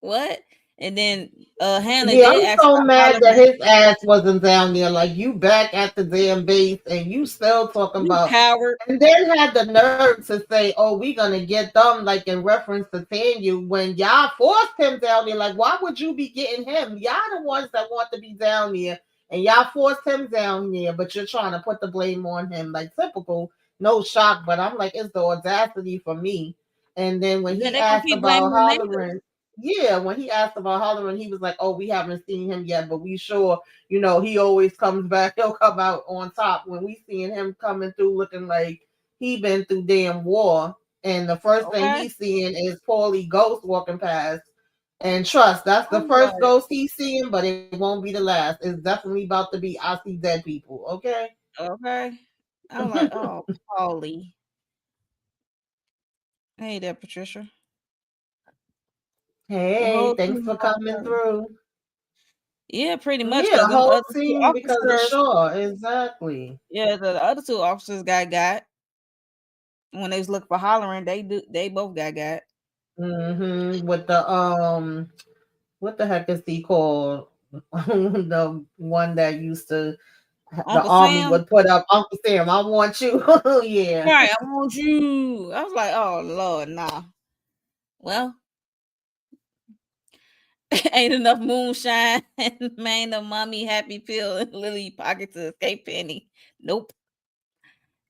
what? And then Hannah Yeah, did I'm ask so about mad that hollering. his ass wasn't down there. Like you back at the damn base and you still talking You about coward. and then had the nerve to say, "Oh, we gonna get them," like in reference to Tanya when y'all forced him down there. Like, why would you be getting him? Y'all the ones that want to be down there, and y'all forced him down there, but you're trying to put the blame on him. Like typical, no shock. But I'm like, it's the audacity for me. And then when Then he they gonna asked keep blaming about the neighbors. hollering, yeah, when he asked about hollering, he was like, "Oh, we haven't seen him yet, but we sure, he always comes back. He'll come out on top." When we seeing him coming through looking like he been through damn war, and the first thing Okay. he's seeing is Paulie Ghost walking past. And trust, that's the I'm first like, ghost he's seeing, but it won't be the last. It's definitely about to be I see dead people. Okay. okay. I'm like, oh, Paulie. Hey there, Patricia. The Hey, whole thanks team for all coming right. through. Yeah, pretty much Yeah, because the them whole other two team because of officers, Shaw. Exactly. yeah, the other two officers got when they was looking for hollering. They both got With what the heck is he called? The one that used to the Uncle army Sam. would put up Uncle Sam. I want you. Yeah. Right, I want you. I was like, oh Lord, nah. Well, ain't enough moonshine and man, the mommy happy pill and Lily pocket to escape Penny. Nope.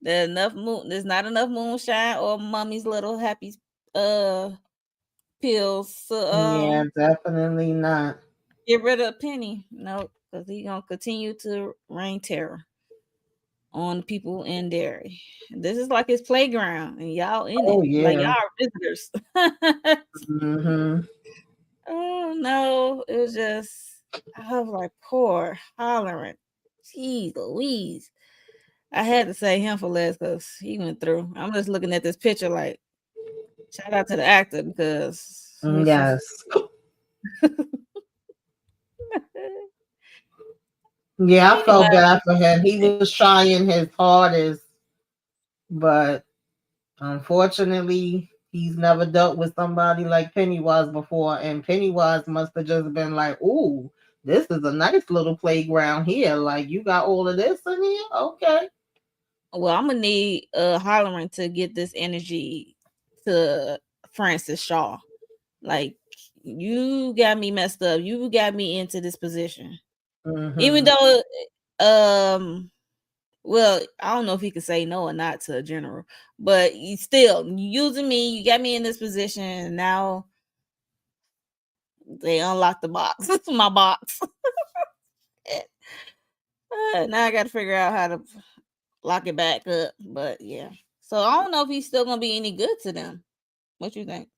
There's not enough moonshine or mommy's little happy uh pills to Yeah, definitely not. get rid of Penny. Nope. Because he gonna continue to rain terror on people in Derry. This is like his playground and y'all in Oh it. Like y'all yeah. are visitors. hmm Oh no, it was just I was like poor hollering. Jeez Louise. I had to say him for last because he went through. I'm just looking at this picture like shout out to the actor because it's just Yes. Yeah, I felt anyway. bad for him. He was trying his hardest, but unfortunately, he's never dealt with somebody like Pennywise before, and Pennywise must have just been like, "Ooh, this is a nice little playground here. Like you got all of this in here, okay." Well, I'm gonna need hollering to get this energy to Francis Shaw. Like you got me messed up. You got me into this position. Even hmm though well, I don't know if he could say no or not to a general, but you still using me, you got me in this position, and now they unlock the box. It's my box. Now I gotta figure out how to lock it back up. But yeah. So I don't know if he's still gonna be any good to them. What you think?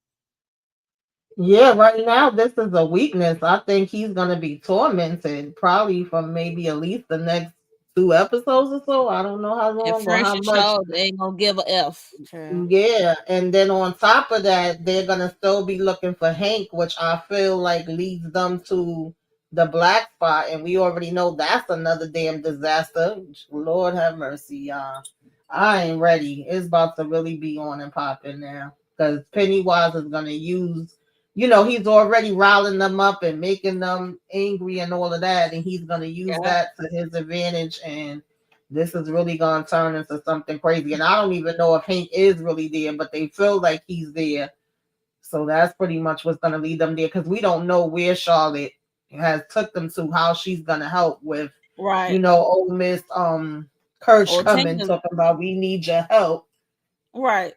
Yeah, right now this is a weakness. I think he's gonna be tormented probably for maybe at least the next 2 episodes or so. I don't know how And long or how French and much. Shaw, they ain't gonna give a F. Child. Yeah, and then on top of that, they're gonna still be looking for Hank, which I feel like leads them to the black spot, and we already know that's another damn disaster. Lord have mercy, y'all. I ain't ready. It's about to really be on and popping now, because Pennywise is gonna use he's already riling them up and making them angry and all of that, and he's gonna use Yeah, that to his advantage. And this is really gonna turn into something crazy. And I don't even know if Hank is really there, but they feel like he's there. So that's pretty much what's gonna lead them there because we don't know where Charlotte has took them to, how she's gonna help with, right. old Miss Kirsch Or coming Tanya, talking about we need your help. right.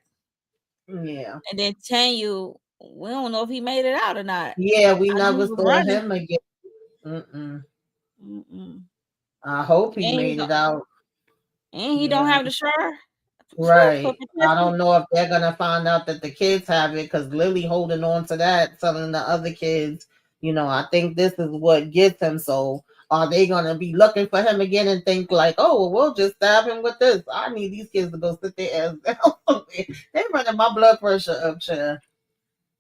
Yeah. And then Tanya, we don't know if he made it out or not. Yeah, we I know he never was saw running. him again. Mm-mm. Mm-mm. I hope he And he made don't, it out. and he don't Yeah, have the sure for right. I protection. don't know if they're gonna find out that the kids have it because Lily holding on to that, telling the other kids, I think this is what gets him. So are they gonna be looking for him again and think like, oh, well, we'll just stab him with this? I need these kids to go sit their ass down somewhere. They running my blood pressure up, chair.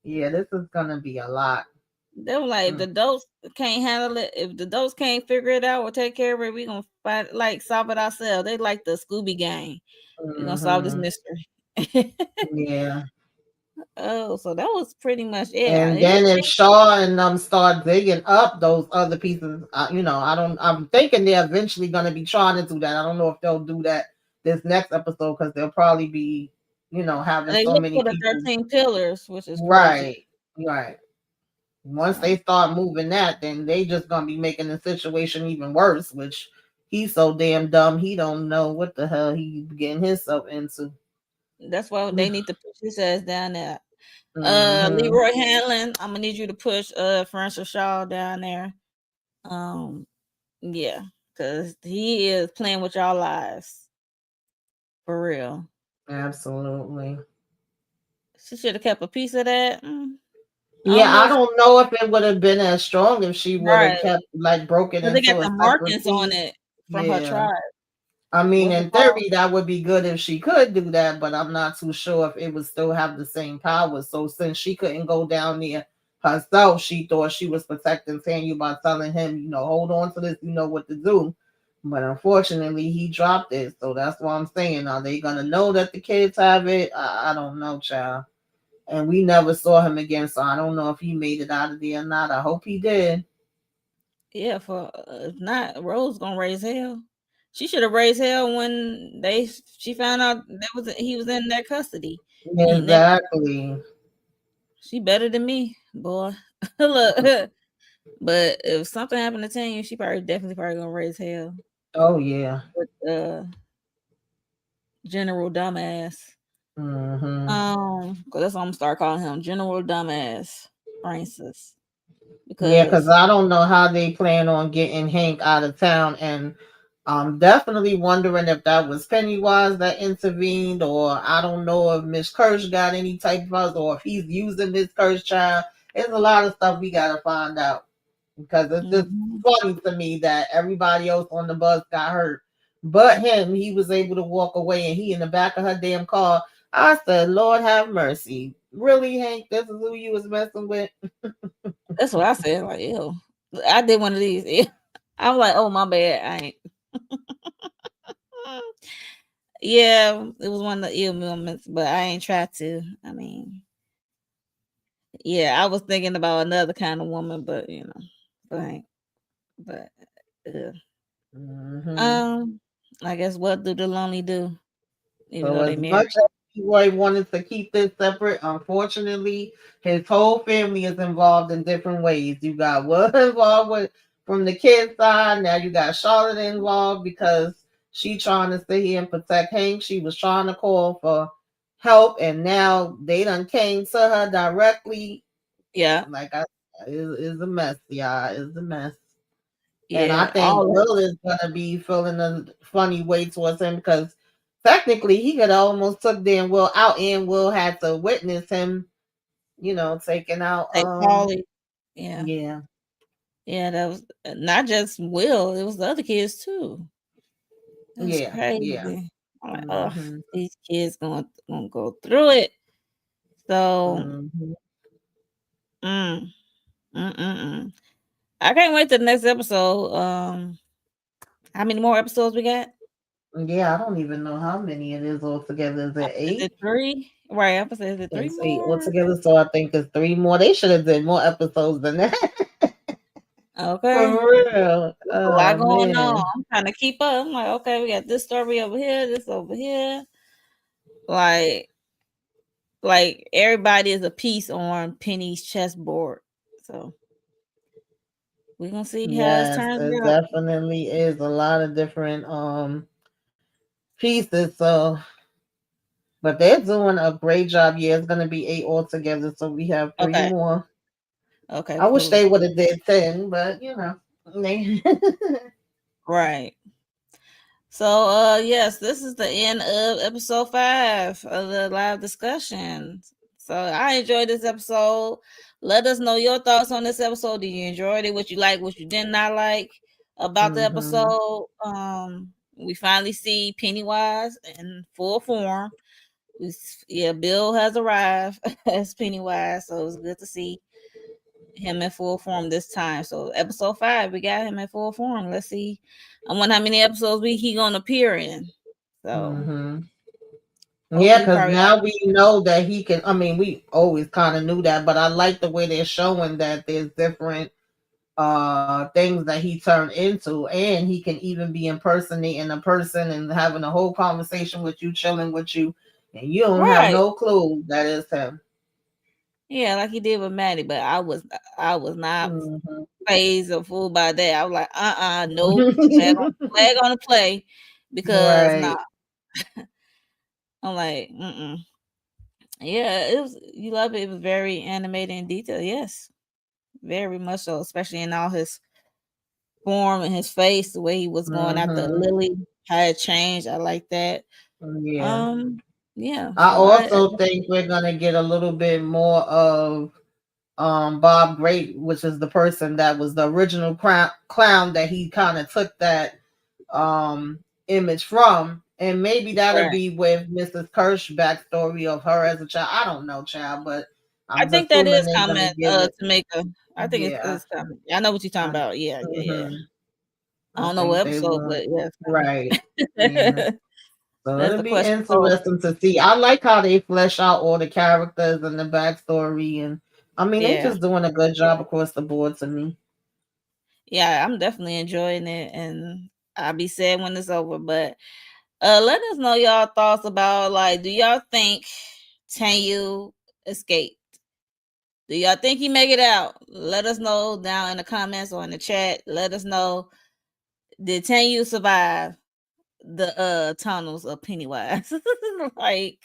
Yeah, this is gonna be a lot. They were like, if the adults can't handle it, if the adults can't figure it out or take care of it, we gonna fight like solve it ourselves. They like the Scooby Gang. We're gonna solve this Mm-hmm. mystery. Yeah. Oh, so that was pretty much it. And It then didn't if seem Shaw and them start digging up those other pieces, I don't. I'm thinking they're eventually gonna be trying to do that. I don't know if they'll do that this next episode because they'll probably be, having they so look many for the people. 13 pillars, which is crazy. Right, right. Once So they start moving that, then they just gonna be making the situation even worse. Which he's so damn dumb, he don't know what the hell he getting himself into. that's why they need to push his ass down there. Mm-hmm. Leroy Hanlon, I'm gonna need you to push Francis Shaw down there. Um, yeah, because he is playing with y'all lives for real. Absolutely. She should have kept a piece of that. I Yeah, don't know I if don't know if it would have been as strong if she would have right, kept like broken but they got into a the separate markings on piece. it from her Yeah. tribe. I mean, What's it in called? theory, that would be good if she could do that, but I'm not too sure if it would still have the same power. So since she couldn't go down there herself, she thought she was protecting Samuel by telling him, hold on to this, you know what to do. But unfortunately, he dropped it. So that's what I'm saying. Are they gonna know that the kids have it? I don't know, child. And we never saw him again, so I don't know if he made it out of there or not. I hope he did. Yeah, for if not, Rose gonna raise hell. She should have raised hell when she found out that was he was in their custody. He they, Exactly. she better than me, boy. Look, but if something happened to Tanya, she probably gonna raise hell Oh yeah. with General Dumbass. Hmm. Cause that's what I'm gonna start calling him, General Dumbass Francis, Yeah, because because I don't know how they plan on getting Hank out of town, and I'm definitely wondering if that was Pennywise that intervened, or I don't know if Miss Kirsch got any type of, or if he's using Miss Kirsch child. There's a lot of stuff we gotta find out because it's just mhm, funny to me that everybody else on the bus got hurt, but him. He was able to walk away, and he in the back of her damn car. I said, "Lord have mercy, really, Hank? This is who you was messing with." that's what I said. Like, ew, I did one of these. Ew. I was like, oh my bad, I ain't. Yeah, it was one of the ill moments, but I ain't tried to. I mean, yeah, I was thinking about another kind of woman, but but I ain't. But uh, Hmm. um, I guess what do the lonely do? Even So though as they much married. as Roy wanted to keep this separate, unfortunately, his whole family is involved in different ways. You got Will involved with from the kid's side. Now you got Charlotte involved because she trying to sit here and protect Hank. She was trying to call for help, and now they done came to her directly. Yeah, Like I, is a mess, yeah, it's a mess. And I yeah, think all of Will is gonna be feeling a funny way towards him because technically he could almost took Dan Will out and Will had to witness him, taking out they Paulie. Yeah, yeah. yeah, that was not just Will; it was the other kids too. That's Yeah, yeah. crazy. I'm like, oh, Hmm. these kids gonna go through it. So, Hmm. mm, mm. I can't wait to the next episode. How many more episodes we got? Yeah, I don't even know how many it is altogether. Is it Is eight? it three? Right. I was saying, is it three It's eight more? altogether, so I think it's three more. They should have did more episodes than that. Okay. For real. A lot Oh going on. man. I'm trying to keep up. I'm like, okay, we got this story over here, this over here. Like, everybody is a piece on Penny's chessboard. So we're gonna see how it Yes, turns it out. definitely is a lot of different pieces. So but they're doing a great job. Yeah, it's gonna be eight altogether, so we have three Okay. more. Okay, I wish cool. they would have did 10, but you know. They Right. So yes, this is the end of episode 5 of the live discussion. So I enjoyed this episode. Let us know your thoughts on this episode. Did you enjoy it? What you like, what you did not like about the hmm episode? We finally see Pennywise in full form. Yeah, Bill has arrived as Pennywise, so it's good to see him in full form this time. So episode 5, we got him in full form. Let's see. I wonder how many episodes he gonna appear in. So hmm Yeah, hopefully because probably all. now we know that he can. I mean, we always kind of knew that, but I like the way they're showing that there's different things that he turned into, and he can even be impersonating a person and having a whole conversation with you, chilling with you, and you don't have Right. no clue that is him. Yeah, like he did with Maddie, but I was not hmm phased or fooled by that. I was like, nope, flag on the play because nah. Right. I'm like, yeah, it was you love it. It was very animated in detail, yes. Very much so, especially in all his form and his face, the way he was going after hmm Lily, how it changed. I like that. Yeah. Um, yeah. I So I also think we're gonna get a little bit more of Bob Great, which is the person that was the original clown that he kind of took that image from. And maybe that'll right. be with Mrs. Kirsch backstory of her as a child. I don't know, child, but I I'm think that assuming is they're gonna coming. give it. Tamika. I think Yeah, it's coming. I know what you're talking I, about. Yeah, yeah, yeah. hmm I I don't know what think they episode, will. but yeah, it's Right. Yeah. coming. So That's it'll the be question posed. interesting to see. I like how they flesh out all the characters and the backstory, and I mean they Yeah, just doing a good job across the board to me. yeah. I'm definitely enjoying it, and I'll be sad when it's over. But let us know y'all thoughts about, like, do y'all think Tanyu escaped? Do y'all think he make it out? Let us know down in the comments or in the chat. Let us know, did Tanyu survive the tunnels of Pennywise? Like,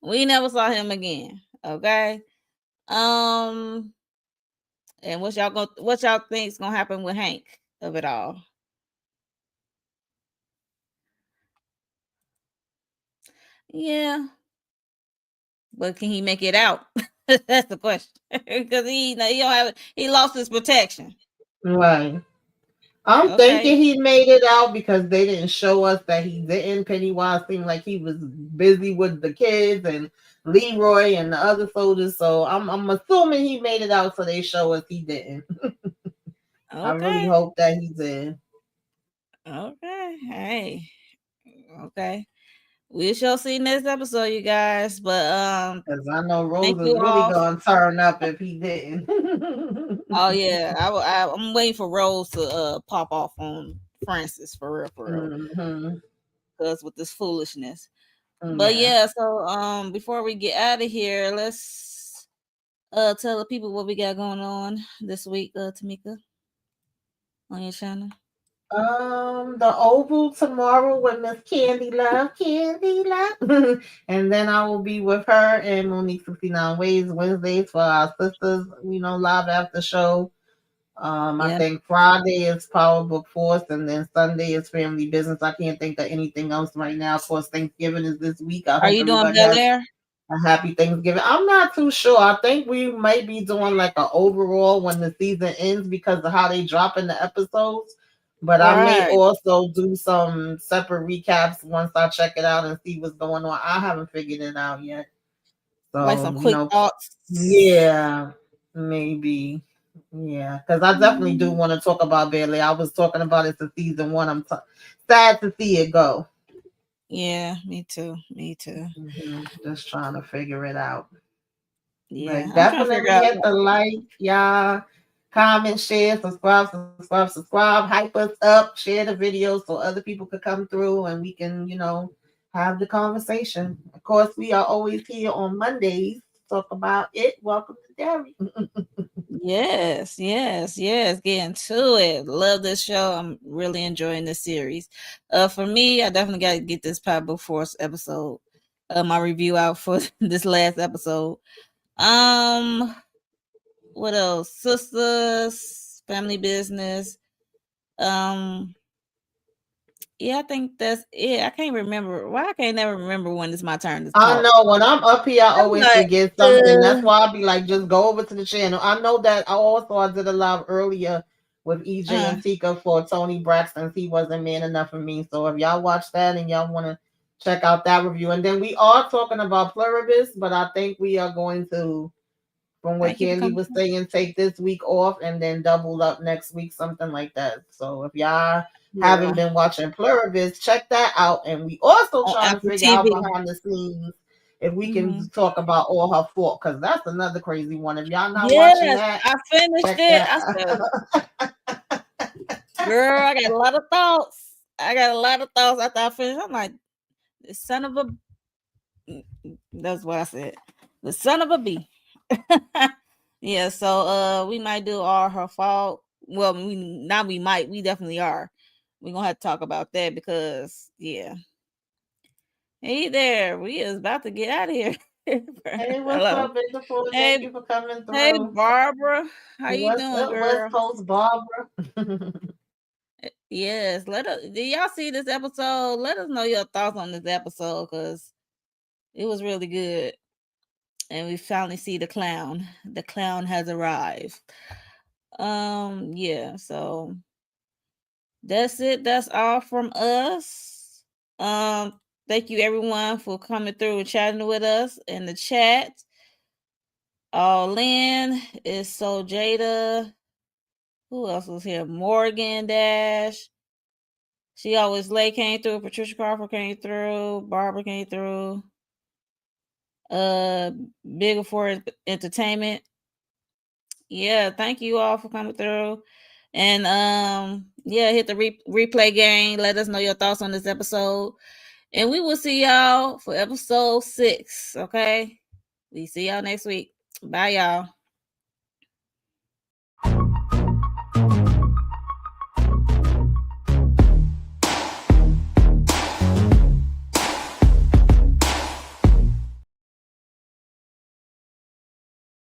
we never saw him again. Okay. Um, and what y'all think's gonna happen with Hank of it all? Yeah, but can he make it out? That's the question. Because he don't have, he lost his protection. Right. I'm thinking Okay. he made it out because they didn't show us that he didn't. Pennywise seemed like he was busy with the kids and Leroy and the other soldiers. So I'm assuming he made it out so they show us he didn't. I really Okay. hope that he did. Okay. Hey. Okay. We shall see next episode, you guys. But Because I know thank Rose is you really all. gonna turn up if he didn't. Oh yeah, I'm waiting for Rose to pop off on Francis for real, for real. hmm Cause with this foolishness. But Yeah. yeah, so before we get out of here, let's tell the people what we got going on this week, Tamika, on your channel. The Oval tomorrow with Miss Candy Love, Candy Love, and then I will be with her and Monique 69 Ways Wednesdays for our sisters, live after show. I Yeah. think Friday is Power Book Force, and then Sunday is Family Business. I can't think of anything else right now. Of course, Thanksgiving is this week. I Are hope you doing everybody Bel has Air? a happy Thanksgiving. I'm not too sure. I think we might be doing like an overall when the season ends because of how they drop in the episodes. But I may Right. also do some separate recaps once I check it out and see what's going on. I haven't figured it out yet. Like So, some quick thoughts. yeah, maybe. Yeah, because I definitely do Mm, want to talk about Bailey. I was talking about it to season one. Sad to see it go. Yeah, me too. Me too. Just trying to figure it out. Yeah, But I'm trying to figure definitely out. hit the like, y'all. Comment, share, subscribe. Hype us up. Share the video so other people could come through and we can, have the conversation. Of course, we are always here on Mondays to talk about it. Welcome to Derry. Yes, yes, yes. Getting to it. Love this show. I'm really enjoying this series. For me, I definitely got to get this Pablo Force episode. My review out for this last episode. Um, what else? Sisters, family business. Um, yeah, I think that's it. I can't remember why I can't never remember when it's my turn to I talk. know when I'm up here, I I'm always like, forget something. That's why I'll be like, just go over to the channel. I know that I did a live earlier with EJ uh, and Tika for Tony Braxton's He Wasn't Man Enough for Me. So if y'all watch that and y'all want to check out that review. And then we are talking about Pluribus, but I think we are going to, from what thank you for Candy coming. was saying, take this week off and then double up next week, something like that. So if y'all haven't Yeah, been watching Pluribus, check that out. And we also on trying to Apple figure out TV. behind the scenes if we can Hmm. talk about all her fault, because that's another crazy one. If y'all not watching Yes, that, I finished check it. that I out. said, girl, I got a lot of thoughts. I got a lot of thoughts after I finished. I'm like, the son of a. That's what I said. The son of a B. Yeah, so we might do all her fault. Well, we might, we definitely are. We're gonna have to talk about that because yeah. Hey there, we is about to get out of here. Hey, what's Hello. up, beautiful? Thank Hey, you for coming hey through. Barbara. How you What's doing, up, West girl? Coast Barbara? Yes, let us. Did y'all see this episode? Let us know your thoughts on this episode because it was really good, and we finally see the clown. The clown has arrived. Yeah. So that's it. That's all from us. Um, thank you everyone for coming through and chatting with us in the chat. Lynn is so Jada. Who else was here? Morgan Dash. She always late came through. Patricia Crawford came through. Barbara came through. Uh, Bigger for Entertainment. Yeah, thank you all for coming through. And yeah, hit the replay game. Let us know your thoughts on this episode. And we will see y'all for episode 6. Okay. We see y'all next week. Bye, y'all.